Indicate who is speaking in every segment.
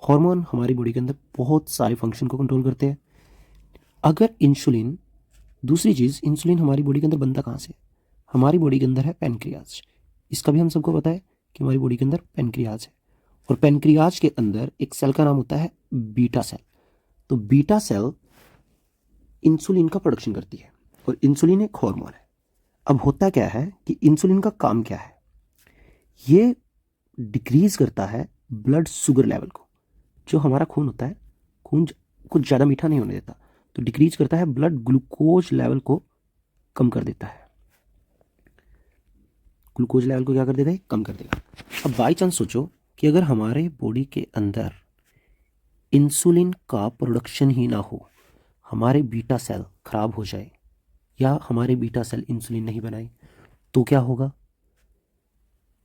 Speaker 1: Hormone हमारी body के अंदर बहुत सारे फंक्शन को कंट्रोल करते हैं। अगर इंसुलिन, दूसरी चीज़, इंसुलिन हमारी बॉडी के अंदर बनता कहाँ से? हमारी बॉडी के अंदर है पेनक्रियाज। इसका भी हम सबको पता है कि हमारी बॉडी के अंदर पेनक्रियाज है, और पेनक्रियाज के अंदर एक सेल का नाम होता है बीटा सेल। तो बीटा सेल इंसुलिन का प्रोडक्शन करती है, और इंसुलिन एक हार्मोन है। अब होता क्या है कि इंसुलिन का काम क्या है? ये डिक्रीज करता है ब्लड शुगर लेवल को। जो हमारा खून होता है, खून कुछ ज़्यादा मीठा नहीं होने देता, तो डिक्रीज करता है ब्लड ग्लूकोज लेवल को, कम कर देता है। ग्लूकोज लेवल को क्या कर देता है? कम कर देगा। अब बाई चांस सोचो कि अगर हमारे बॉडी के अंदर इंसुलिन का प्रोडक्शन ही ना हो, हमारे बीटा सेल खराब हो जाए, या हमारे बीटा सेल इंसुलिन नहीं बनाए, तो क्या होगा?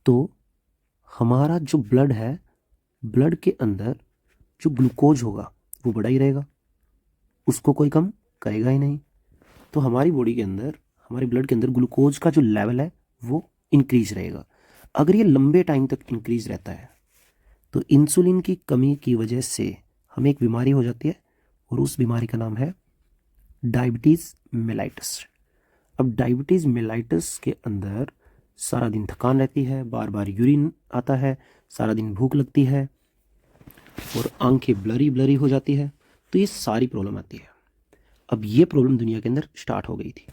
Speaker 1: तो हमारा जो ब्लड है, ब्लड के अंदर जो ग्लूकोज होगा वो बढ़ा ही रहेगा, उसको कोई कम करेगा ही नहीं। तो हमारी बॉडी के अंदर, हमारे ब्लड के अंदर ग्लूकोज का जो लेवल है वो इंक्रीज रहेगा। अगर ये लंबे टाइम तक इंक्रीज रहता है तो इंसुलिन की कमी की वजह से हमें एक बीमारी हो जाती है, और उस बीमारी का नाम है डायबिटीज़ मेलाइटस। अब डायबिटीज़ मेलाइटस के अंदर सारा दिन थकान रहती है, बार बार यूरिन आता है, सारा दिन भूख लगती है, और आंखें ब्लरी ब्लरी हो जाती है। तो ये सारी प्रॉब्लम आती है। अब ये प्रॉब्लम दुनिया के अंदर स्टार्ट हो गई थी।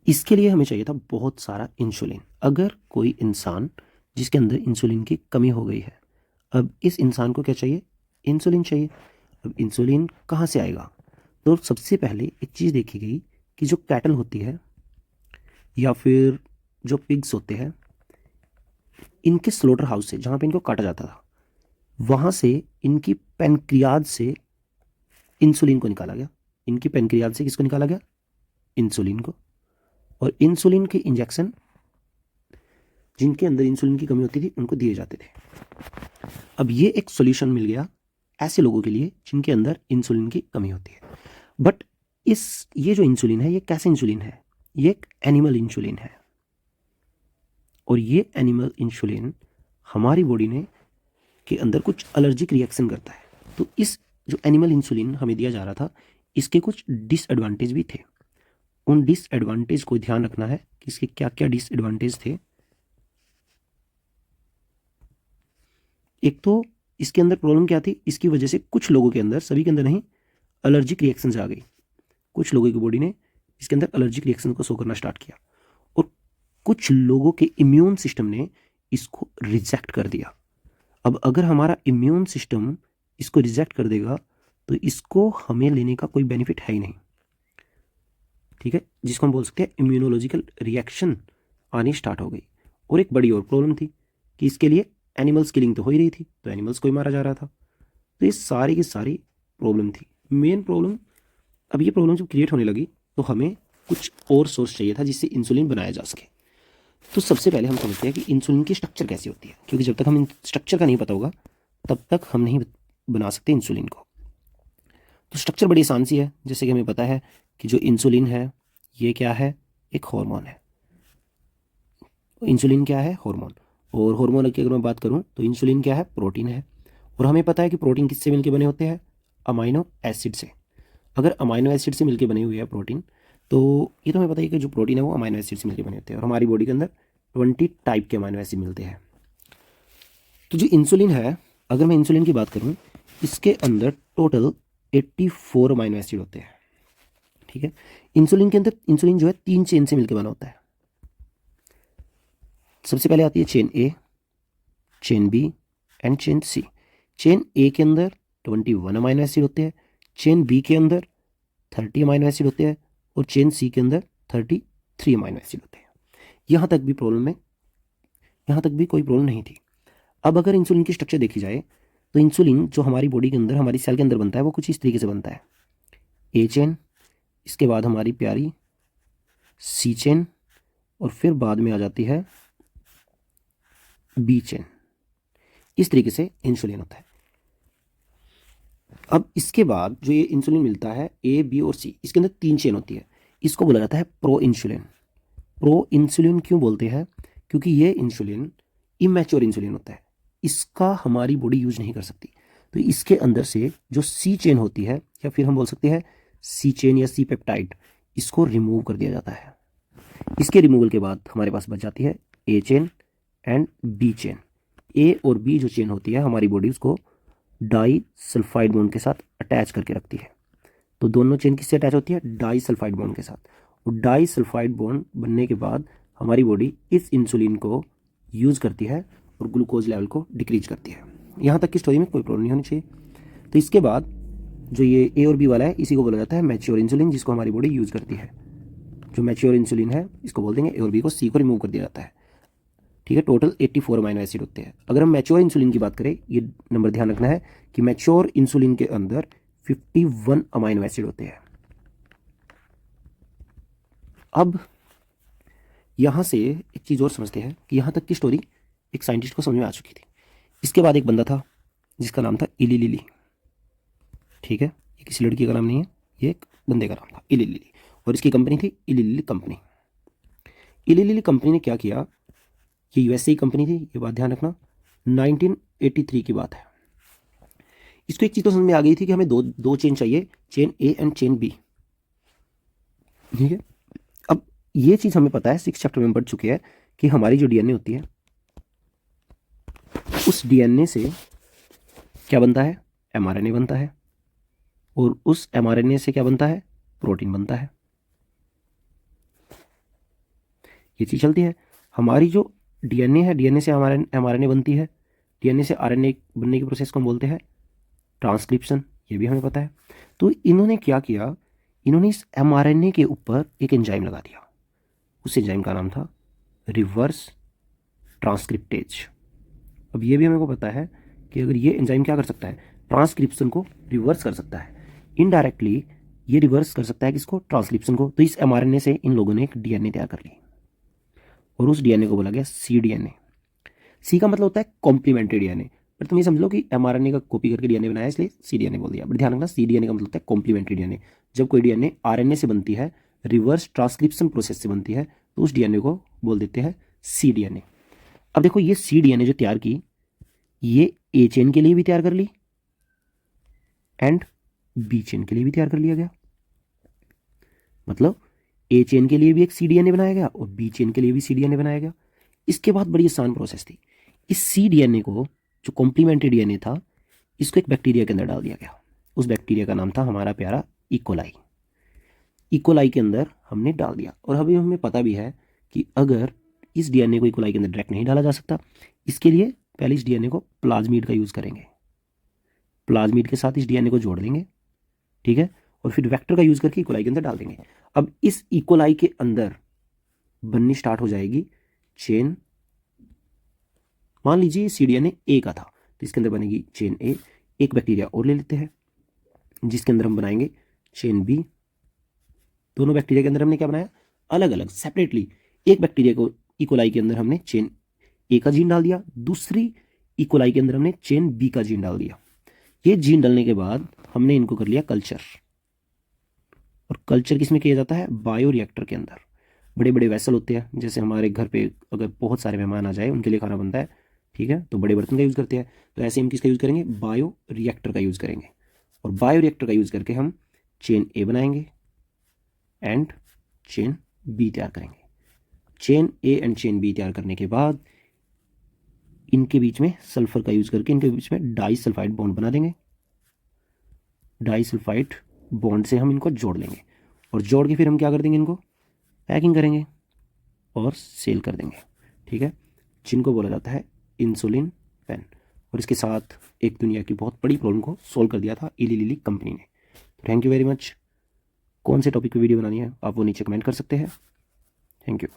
Speaker 1: इसके लिए हमें चाहिए था बहुत सारा इंसुलिन। अगर कोई इंसान जिसके अंदर इंसुलिन की कमी हो गई है, अब इस इंसान को क्या चाहिए? इंसुलिन चाहिए। अब इंसुलिन कहाँ से आएगा? तो सबसे पहले एक चीज़ देखी गई कि जो कैटल होती है या फिर जो पिग्स होते हैं, इनके स्लोटर हाउस से, जहाँ पे इनको काटा जाता था, वहाँ से इनकी पेनक्रियाज से इंसुलिन को निकाला गया। इनकी पेनक्रियाज से किसको निकाला गया? इंसुलिन को। और इंसुलिन के इंजेक्शन जिनके अंदर इंसुलिन की कमी होती थी उनको दिए जाते थे। अब ये एक सॉल्यूशन मिल गया ऐसे लोगों के लिए जिनके अंदर इंसुलिन की कमी होती है। बट ये जो इंसुलिन है, ये कैसे इंसुलिन है? ये एक एनिमल इंसुलिन है, और ये एनिमल इंसुलिन हमारी बॉडी ने के अंदर कुछ एलर्जिक रिएक्शन करता है। तो इस जो एनिमल इंसुलिन हमें दिया जा रहा था, इसके कुछ डिसएडवांटेज भी थे। उन डिसएडवांटेज को ध्यान रखना है कि इसके क्या क्या डिसएडवांटेज थे। एक तो इसके अंदर प्रॉब्लम क्या थी? इसकी वजह से कुछ लोगों के अंदर, सभी के अंदर नहीं, एलर्जिक रिएक्शंस आ गई। कुछ लोगों की बॉडी ने इसके अंदर एलर्जिक रिएक्शन को शो करना स्टार्ट किया, और कुछ लोगों के इम्यून सिस्टम ने इसको रिजेक्ट कर दिया। अब अगर हमारा इम्यून सिस्टम इसको रिजेक्ट कर देगा तो इसको हमें लेने का कोई बेनिफिट है ही नहीं। ठीक है, जिसको हम बोल सकते हैं इम्यूनोलॉजिकल रिएक्शन आनी स्टार्ट हो गई। और एक बड़ी और प्रॉब्लम थी कि इसके लिए एनिमल्स किलिंग तो हो ही रही थी, तो एनिमल्स को ही मारा जा रहा था। तो ये सारी की सारी प्रॉब्लम थी। मेन प्रॉब्लम, अब ये प्रॉब्लम जब क्रिएट होने लगी तो हमें कुछ और सोर्स चाहिए था जिससे इंसुलिन बनाया जा सके। तो सबसे पहले हम समझते हैं कि इंसुलिन की स्ट्रक्चर कैसी होती है, क्योंकि जब तक हम स्ट्रक्चर का नहीं पता होगा तब तक हम नहीं बना सकते इंसुलिन को। तो स्ट्रक्चर बड़ी आसान सी है। जैसे कि हमें पता है कि जो इंसुलिन है ये क्या है? एक हार्मोन है। इंसुलिन क्या है? हार्मोन। और हार्मोन की अगर मैं बात करूं तो इंसुलिन क्या है? प्रोटीन है। और हमें पता है कि प्रोटीन किससे मिलकर बने होते हैं? अमाइनो एसिड से। अगर अमाइनो एसिड से मिलकर बने हुए हैं प्रोटीन, तो ये तो हमें पता है कि जो प्रोटीन है वो अमाइनो एसिड से मिलकर बने होते हैं, और हमारी बॉडी के अंदर 20 टाइप के अमाइनो एसिड मिलते हैं। तो जो इंसुलिन है, अगर मैं इंसुलिन की बात करूं, इसके अंदर टोटल 84 अमाइनो एसिड होते हैं। ठीक है, इंसुलिन के अंदर, इंसुलिन जो है 3 चेन से मिलकर बना होता है। सबसे पहले आती है chain A, chain B and chain C. Chain A के अंदर 21 अमाइनो एसिड होते हैं, चेन बी के अंदर 30 अमाइनो एसिड होते हैं, और चेन सी के अंदर 33 अमाइनो एसिड होते हैं। यहाँ तक भी प्रॉब्लम है, यहाँ तक भी कोई प्रॉब्लम नहीं थी। अब अगर इंसुलिन की स्ट्रक्चर देखी जाए तो इंसुलिन जो हमारी बॉडी के अंदर, हमारी सेल के अंदर बनता है, वो कुछ इस तरीके से बनता है। ए चेन, इसके बाद हमारी प्यारी सी चेन, और फिर बाद में आ जाती है बी चेन। इस तरीके से इंसुलिन होता है। अब इसके बाद जो ये इंसुलिन मिलता है ए, बी और सी, इसके अंदर 3 चेन होती है। इसको बोला जाता है प्रो इंसुलिन। प्रो इंसुलिन क्यों बोलते हैं? क्योंकि ये इंसुलिन इमेच्योर इंसुलिन होता है, इसका हमारी बॉडी यूज नहीं कर सकती। तो इसके अंदर से जो सी चेन होती है, या फिर हम बोल सकते हैं सी चेन या सी पेप्टाइड, इसको रिमूव कर दिया जाता है। इसके रिमूवल के बाद हमारे पास बच जाती है ए चेन एंड बी चेन। ए और बी जो चेन होती है, हमारी बॉडी उसको डाई सल्फाइड बॉन्ड के साथ अटैच करके रखती है। तो दोनों चेन किससे अटैच होती है? डाई सल्फाइड बॉन्ड के साथ। और डाई सल्फाइड बॉन्ड बनने के बाद हमारी बॉडी इस इंसुलिन को यूज़ करती है और ग्लूकोज लेवल को डिक्रीज करती है। यहाँ तक की स्टोरी में कोई प्रॉब्लम नहीं होनी चाहिए। तो इसके बाद जो ये ए और बी वाला है, इसी को बोला जाता है मैच्योर इंसुलिन, जिसको हमारी बॉडी यूज़ करती है। जो मैच्योर इंसुलिन है इसको बोल देंगे ए और बी को, सी को रिमूव कर दिया जाता है। ठीक है, टोटल 84 अमाइनो एसिड होते हैं। अगर हम मैच्योर इंसुलिन की बात करें, ये नंबर ध्यान रखना है कि मैच्योर इंसुलिन के अंदर 51 अमाइनो एसिड होते हैं। अब यहां से एक चीज़ और समझते हैं कि यहाँ तक की स्टोरी एक साइंटिस्ट को समझ में आ चुकी थी। इसके बाद एक बंदा था जिसका नाम था इली लिली। ठीक है, ये किसी लड़की का नाम नहीं है, ये एक बंदे का नाम था इली लिली, और इसकी कंपनी थी इली लिली कंपनी। इली लिली कंपनी ने क्या किया, ये यूएसए की कंपनी थी, ये बात ध्यान रखना, 1983 की बात है। इसको एक चीज़ तो समझ में आ गई थी कि हमें दो चेन चाहिए, chain A and chain B. ठीक है, अब ये चीज़ हमें पता है, 6 चैप्टर में पढ़ चुके हैं कि हमारी जो डीएनए होती है, उस डीएनए से क्या बनता है? एमआरएनए बनता है, और उस एमआरएनए से क्या बनता है? प्रोटीन बनता है। ये चीज़ चलती है। हमारी जो डीएनए है, डीएनए से एमआरएनए बनती है, डीएनए से आरएनए बनने की प्रोसेस को हम बोलते हैं ट्रांसक्रिप्शन, ये भी हमें पता है। तो इन्होंने क्या किया, इन्होंने इस एमआरएनए के ऊपर एक एंजाइम लगा दिया। उस एंजाइम का नाम था रिवर्स ट्रांसक्रिप्टेज। अब ये भी हमें को पता है कि अगर ये एंजाइम क्या कर सकता है, ट्रांसक्रिप्शन को रिवर्स कर सकता है, इनडायरेक्टली ये रिवर्स कर सकता है किसको? ट्रांसक्रिप्शन को। तो इस एमआरएनए से इन लोगों ने एक डीएनए तैयार कर ली, और उस डीएनए को बोला गया सी डीएनए। सी का मतलब होता है कॉम्प्लीमेंट्री डीएनए, पर तुम ये समझ लो कि एमआरएनए का कॉपी करके डीएनए बनाया, इसलिए सी डीएनए बोल दिया। बट ध्यान रखना, सी डीएनए का मतलब होता है कॉम्प्लीमेंट्री डीएनए। जब कोई डीएनए आरएनए से बनती है, रिवर्स ट्रांसक्रिप्शन प्रोसेस से बनती है, तो उस डीएनए को बोल देते हैं सी डीएनए। अब देखो, ये सी डीएनए जो तैयार की, ये ए चेन के लिए भी तैयार कर ली एंड बी चेन के लिए भी तैयार कर लिया गया। मतलब ए चेन के लिए भी एक सी डीएनए बनाया गया और बी चेन के लिए भी सी डीएनए बनाया गया। इसके बाद बड़ी आसान प्रोसेस थी, इस सी डीएनए को, जो कॉम्प्लीमेंट्री डीएनए था, इसको एक बैक्टीरिया के अंदर डाल दिया गया। उस बैक्टीरिया का नाम था हमारा प्यारा इकोलाई। इकोलाई के अंदर हमने डाल दिया, और अभी हमें पता भी है कि अगर इस डीएनए को इकोलाई के अंदर डायरेक्ट नहीं डाला जा सकता, इसके लिए पहले इस डीएनए को प्लाज्मीड का यूज़ करेंगे। प्लाज्मीड के साथ इस डीएनए को जोड़ देंगे, ठीक है, और फिर वेक्टर का यूज़ करके इकोलाई के अंदर डाल देंगे। अब इस इकोलाई के अंदर बननी स्टार्ट हो जाएगी चेन। मान लीजिए सी डीएनए ए का था, तो इसके अंदर बनेगी चेन ए। एक बैक्टीरिया और ले लेते हैं जिसके अंदर हम बनाएंगे चेन बी। दोनों बैक्टीरिया के अंदर हमने क्या बनाया? अलग अलग सेपरेटली। एक बैक्टीरिया को इकोलाई के अंदर हमने चेन ए का जीन डाल दिया, दूसरी इकोलाई के अंदर हमने चेन बी का जीन डाल दिया। ये जीन डालने के बाद हमने इनको कर लिया कल्चर। और कल्चर किसमें किया जाता है? बायोरिएक्टर के अंदर। बड़े बड़े वेसल होते हैं, जैसे हमारे घर पे अगर बहुत सारे मेहमान आ जाए, उनके लिए खाना बनता है, ठीक है, तो बड़े बर्तन का यूज़ करते हैं। तो ऐसे हम किसका यूज़ करेंगे? बायो रिएक्टर का यूज़ करेंगे। और बायो रिएक्टर का यूज़ करके हम चेन ए बनाएंगे एंड चेन बी तैयार करेंगे। Chain A and chain B तैयार करने के बाद इनके बीच में सल्फर का यूज़ करके इनके बीच में डाई सल्फाइड बॉन्ड बना देंगे। डाई सल्फाइड बॉन्ड से हम इनको जोड़ लेंगे, और जोड़ के फिर हम क्या कर देंगे? इनको पैकिंग करेंगे और सेल कर देंगे, ठीक है, जिनको बोला जाता है इंसुलिन पेन। और इसके साथ एक दुनिया की बहुत बड़ी प्रॉब्लम को सोल्व कर दिया था इली लिली कंपनी ने। Thank you very much. कौन से टॉपिक पे वीडियो बनानी है आप वो नीचे कमेंट कर सकते हैं। Thank you.